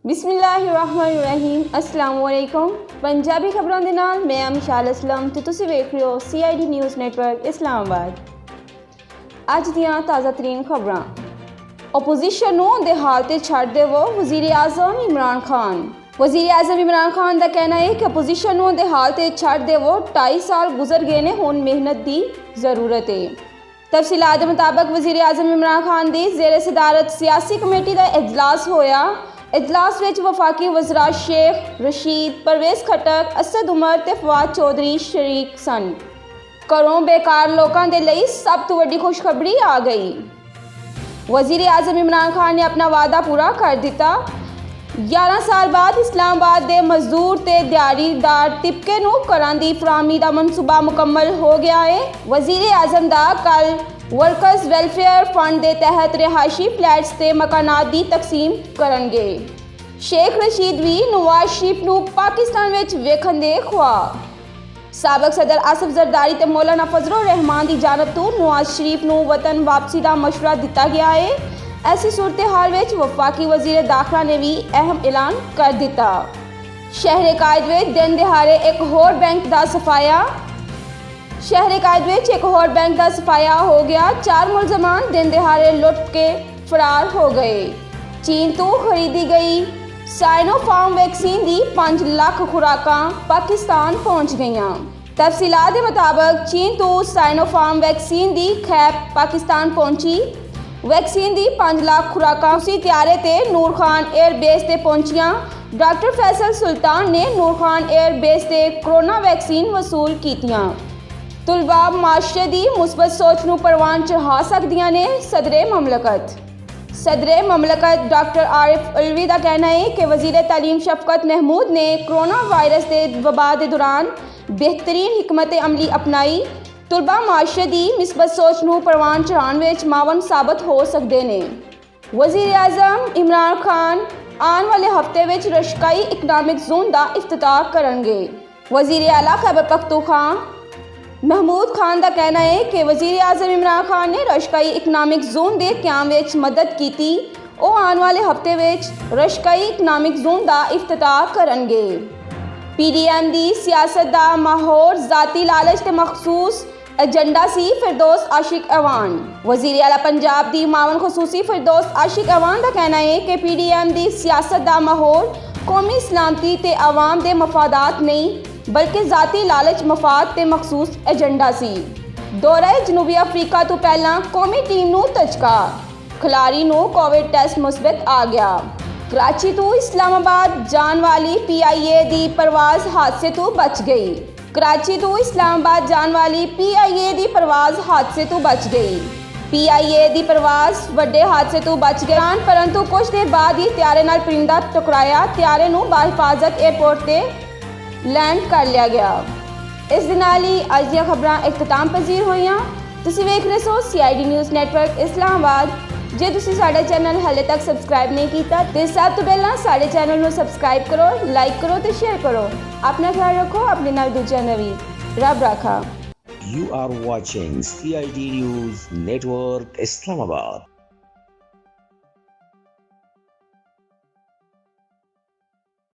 ਬਿਸਮਿਲ੍ਲਾਹਿਰਰਹਿਮਾਨਿਰਰਹੀਮ। अस्सलाम वालेकुम। पंजाबी खबरों ਦੇ ਨਾਲ ਮੈਂ ਅਮਸ਼ਾਲ ਅਸਲਮ ਤੇ ਤੁਸੀਂ ਵੇਖ ਰਹੇ ਹੋ CID ਨਿਊਜ਼ ਨੈਟਵਰਕ ਇਸਲਾਮਾਬਾਦ। ਅੱਜ ਦੀਆਂ ਤਾਜ਼ਾ ਤਰੀਨ ਖਬਰਾਂ। ਆਪੋਜੀਸ਼ਨ ਨੂੰ ਦੇ ਹਾਲ ਤੇ ਛੱਡ ਦੇਵੋ ਵਜ਼ੀਰ ਆਜ਼ਮ ਇਮਰਾਨ ਖਾਨ। ਵਜ਼ੀਰ ਆਜ਼ਮ ਇਮਰਾਨ ਖਾਨ ਦਾ ਕਹਿਣਾ ਹੈ ਕਿ ਆਪੋਜੀਸ਼ਨ ਨੂੰ ਦੇ ਹਾਲ ਤੇ ਛੱਡ ਦੇਵੋ, 2.5 ਸਾਲ ਗੁਜ਼ਰ ਗਏ ਨੇ, ਹੁਣ ਮਿਹਨਤ ਦੀ ਜ਼ਰੂਰਤ ਹੈ। ਤਫਸੀਲਾਤ ਦੇ ਮੁਤਾਬਕ ਵਜ਼ੀਰ ਆਜ਼ਮ ਇਮਰਾਨ ਖਾਨ ਦੀ ਜ਼ੇਰ ਸਦਾਰਤ ਸਿਆਸੀ ਕਮੇਟੀ ਦਾ ਇਜਲਾਸ ਹੋਇਆ। इजलास विच वफाकी वज़रा शेख रशीद, परवेज़ खटक, असद उमर ते फवाद चौधरी शरीक सन। घरों बेकार लोगों के लिए सब तो वड्डी खुशखबरी आ गई। वज़ीर आज़म इमरान खान ने अपना वादा पूरा कर दिता। 11 साल बाद इस्लामाबाद के मजदूर ते दिहाड़ीदार तिबके नूं घरां दी फराहमी दा मनसूबा मुकम्मल हो गया है। वज़ीर आज़म दा कल वर्कर्स वेलफेयर फंड के तहत रिहायशी फ्लैट्स ते मकानात की तकसीम करनगे। शेख रशीद भी नवाज शरीफ नूं पाकिस्तान विच वेखण दे ख्वाह। साबक सदर आसिफ जरदारी ते मौलाना फजलुर रहमान की जानब तो नवाज शरीफ नूं वतन वापसी का मशवरा दिता गया है। ऐसी सूरत हाल विच वफाकी वजीर दाखिला ने भी अहम ऐलान कर दिता। शहर कायद विच दिन दिहाड़े एक होर बैंक का सफाया। शहर कायद विच एक होर बैंक का सफाया हो गया। 4 मुलजमान दिन दिहाड़े लुट के फरार हो गए। चीन तो खरीदी गई साइनोफार्म वैक्सीन की 5 लाख खुराकां पाकिस्तान पहुंच गईयां। तफसीलात के मुताबिक चीन तो साइनोफार्म वैक्सीन की खैप पाकिस्तान पहुंची। वैक्सीन की 5 लाख खुराकां उसी त्यारे ते नूर खान एयरबेस ते पहुंचियां। डॉक्टर फैसल सुल्तान ने नूर खान एयरबेस ते कोरोना वैक्सीन वसूल कीतियां। तुलबा माशरे की मुस्बत सोच नूं परवान चढ़ा सकदियां ने सदरे ममलकत डॉक्टर आरिफ अलवी का कहना है कि वज़ीर तालीम शफकत महमूद ने कोरोना वायरस के वबा के दौरान बेहतरीन हिकमत अमली अपनाई। तुलबा माशरे की मुस्बत सोच नूं परवान चढ़ाउण विच मावन साबित हो सकते हैं। वज़ीर आज़म इमरान खान आने वाले हफ्ते विच रशकाई इकनॉमिक जोन का इफ्तिताह करेंगे। वज़ीर आला खैबर पख्तूनख्वा महमूद खान का कहना है कि वज़ीर आज़म इमरान खान ने रशकाई इकनॉमिक जोन के क्याम विच मदद की। वो आने वाले हफ्ते विच रशकाई इकनॉमिक जोन का इफ्तिताह करेंगे। PDM की सियासत का माहौल ज़ाती लालच ते मखसूस एजेंडा सी फिरदौस आशिक अवान। वज़ीर आला पंजाब की मावन खसूसी फिरदौस आशिक अवान का कहना है कि PDM की सियासत का माहौल कौमी सलामती ते आवाम के मफादात नहीं बल्कि ज़ाती लालच मफाद ते मखसूस एजेंडा सी। दौरा जनूबी अफ्रीका तो पहला कौमी टीम नूं धचका, खिलाड़ी नूं कोविड टेस्ट मुस्बत आ गया। कराची तो इस्लामाबाद जान वाली PIA की परवाज हादसे तो बच गई। कराची तो इस्लामाबाद जान वाली PIA की परवाज हादसे तो बच गई। PIA की परवाज बड़े हादसे तो बच गई, परंतु कुछ देर बाद ही त्यारे नाल परिंदा टकराया। त्यारे नूं बाहिफाजत एयरपोर्ट ते लैंड कर लिया गया। इस दे नाल ही अज ਦੀਆਂ ਖਬਰਾਂ ਇਖਤਤਾਮ ਪਜ਼ੀਰ ਹੋਈਆਂ। ਤੁਸੀਂ ਵੇਖ ਰਹੇ ਹੋ CID ਨਿਊਜ਼ ਨੈਟਵਰਕ ਇਸਲਾਮਾਬਾਦ। ਜੇ ਤੁਸੀਂ ਸਾਡਾ ਚੈਨਲ ਹਾਲੇ ਤੱਕ ਸਬਸਕ੍ਰਾਈਬ ਨਹੀਂ ਕੀਤਾ ਤੇ ਸਭ ਤੋਂ ਪਹਿਲਾਂ ਸਾਡੇ ਚੈਨਲ ਨੂੰ ਸਬਸਕ੍ਰਾਈਬ ਕਰੋ, ਲਾਈਕ ਕਰੋ ਤੇ ਸ਼ੇਅਰ ਕਰੋ। ਆਪਣਾ ਖਿਆਲ ਰੱਖੋ, ਆਪਣੇ ਨਾਲ ਦੂਜਿਆਂ ਨੂੰ ਵੀ ਰੱਬ ਰਾਖਾ। You are watching CID News Network Islamabad.